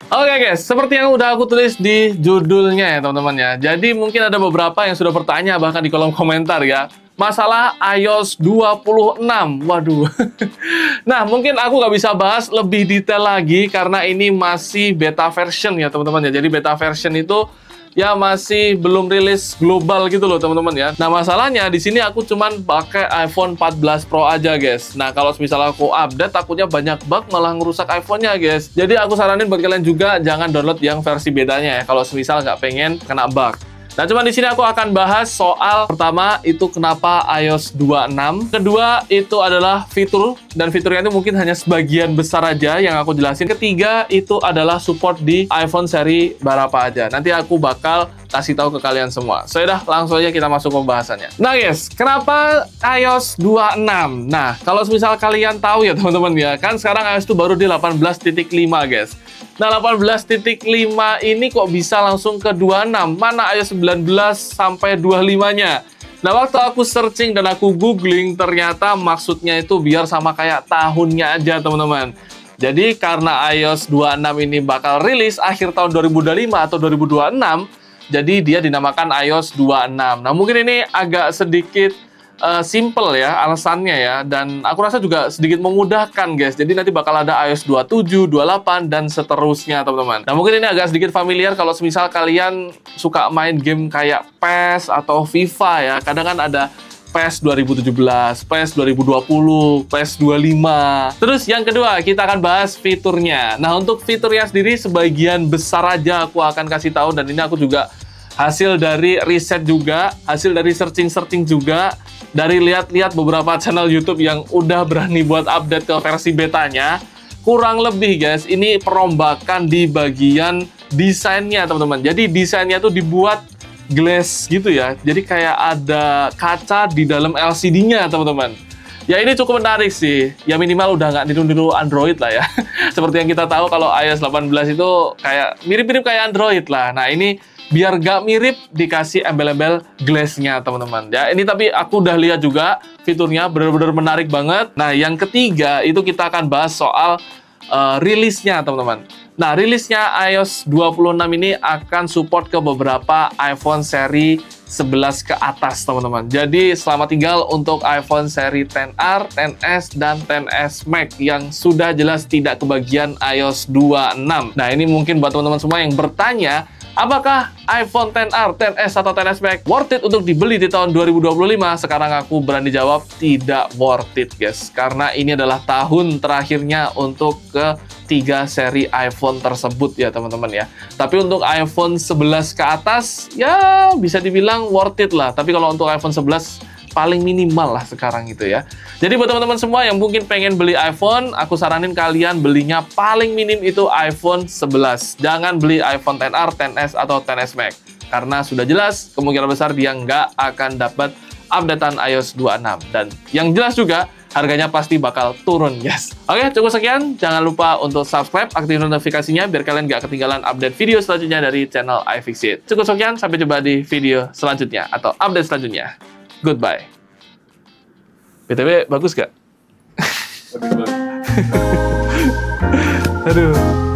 Oke guys, seperti yang udah aku tulis di judulnya ya teman-teman ya. Jadi mungkin ada beberapa yang sudah bertanya bahkan di kolom komentar ya. Masalah iOS 26. Waduh. Nah, mungkin aku nggak bisa bahas lebih detail lagi karena ini masih beta version ya teman-teman ya. Jadi beta version itu ya masih belum rilis global gitu loh teman-teman ya. Nah masalahnya di sini aku cuman pakai iPhone 14 Pro aja guys. Nah kalau misalnya aku update takutnya banyak bug malah ngerusak iPhone-nya guys. Jadi aku saranin buat kalian juga jangan download yang versi bedanya ya. Kalau misal nggak pengen kena bug. Nah, cuman di sini aku akan bahas soal pertama itu kenapa iOS 26. Kedua itu adalah fitur dan fiturnya itu mungkin hanya sebagian besar aja yang aku jelasin. Ketiga itu adalah support di iPhone seri berapa aja. Nanti aku bakal kasih tahu ke kalian semua. So, udah langsung aja kita masuk ke pembahasannya. Nah, guys, kenapa iOS 26? Nah, kalau misal kalian tahu ya teman-teman ya, kan sekarang iOS itu baru di 18.5 guys. Nah, 18.5 ini kok bisa langsung ke 26? Mana iOS 19 sampai 25-nya? Nah, waktu aku searching dan aku googling, ternyata maksudnya itu biar sama kayak tahunnya aja, teman-teman. Jadi, karena iOS 26 ini bakal rilis akhir tahun 2025 atau 2026, jadi dia dinamakan iOS 26. Nah, mungkin ini agak sedikit simple ya alasannya ya, dan aku rasa juga sedikit memudahkan guys. Jadi nanti bakal ada iOS 27, 28 dan seterusnya teman-teman. Nah mungkin ini agak sedikit familiar kalau misal kalian suka main game kayak PES atau FIFA ya. Kadang kan ada PES 2017, PES 2020, PES 25. Terus yang kedua kita akan bahas fiturnya. Nah untuk fiturnya sendiri sebagian besar aja aku akan kasih tahu, dan ini aku juga hasil dari riset juga, hasil dari searching juga, dari lihat-lihat beberapa channel YouTube yang udah berani buat update ke versi betanya. Kurang lebih guys, ini perombakan di bagian desainnya teman-teman. Jadi desainnya tuh dibuat glass gitu ya. Jadi kayak ada kaca di dalam LCD-nya teman-teman. Ya ini cukup menarik sih. Ya minimal udah nggak niru-niru Android lah ya. Seperti yang kita tahu kalau iOS 18 itu kayak mirip-mirip kayak Android lah. Nah ini biar gak mirip dikasih embel-embel glass-nya teman-teman ya. Ini tapi aku udah lihat juga fiturnya benar-benar menarik banget. Nah yang ketiga itu kita akan bahas soal rilisnya teman-teman. Nah rilisnya iOS 26 ini akan support ke beberapa iPhone seri 11 ke atas teman-teman. Jadi selamat tinggal untuk iPhone seri XR, XS, dan XS Max yang sudah jelas tidak kebagian iOS 26. Nah ini mungkin buat teman-teman semua yang bertanya, apakah iPhone XR, XS, atau XS Max worth it untuk dibeli di tahun 2025? Sekarang aku berani jawab tidak worth it guys. Karena ini adalah tahun terakhirnya untuk ketiga seri iPhone tersebut ya teman-teman ya. Tapi untuk iPhone 11 ke atas ya bisa dibilang worth it lah. Tapi kalau untuk iPhone 11 paling minimal lah sekarang gitu ya. Jadi buat teman-teman semua yang mungkin pengen beli iPhone, aku saranin kalian belinya paling minim itu iPhone 11. Jangan beli iPhone XR, XS, atau XS Max. Karena sudah jelas kemungkinan besar dia nggak akan dapat updatean iOS 26. Dan yang jelas juga harganya pasti bakal turun guys. Oke, cukup sekian. Jangan lupa untuk subscribe, aktifkan notifikasinya biar kalian nggak ketinggalan update video selanjutnya dari channel iFixit. Cukup sekian, sampai jumpa di video selanjutnya atau update selanjutnya. Goodbye. BTW bagus gak? Bagus. Aduh.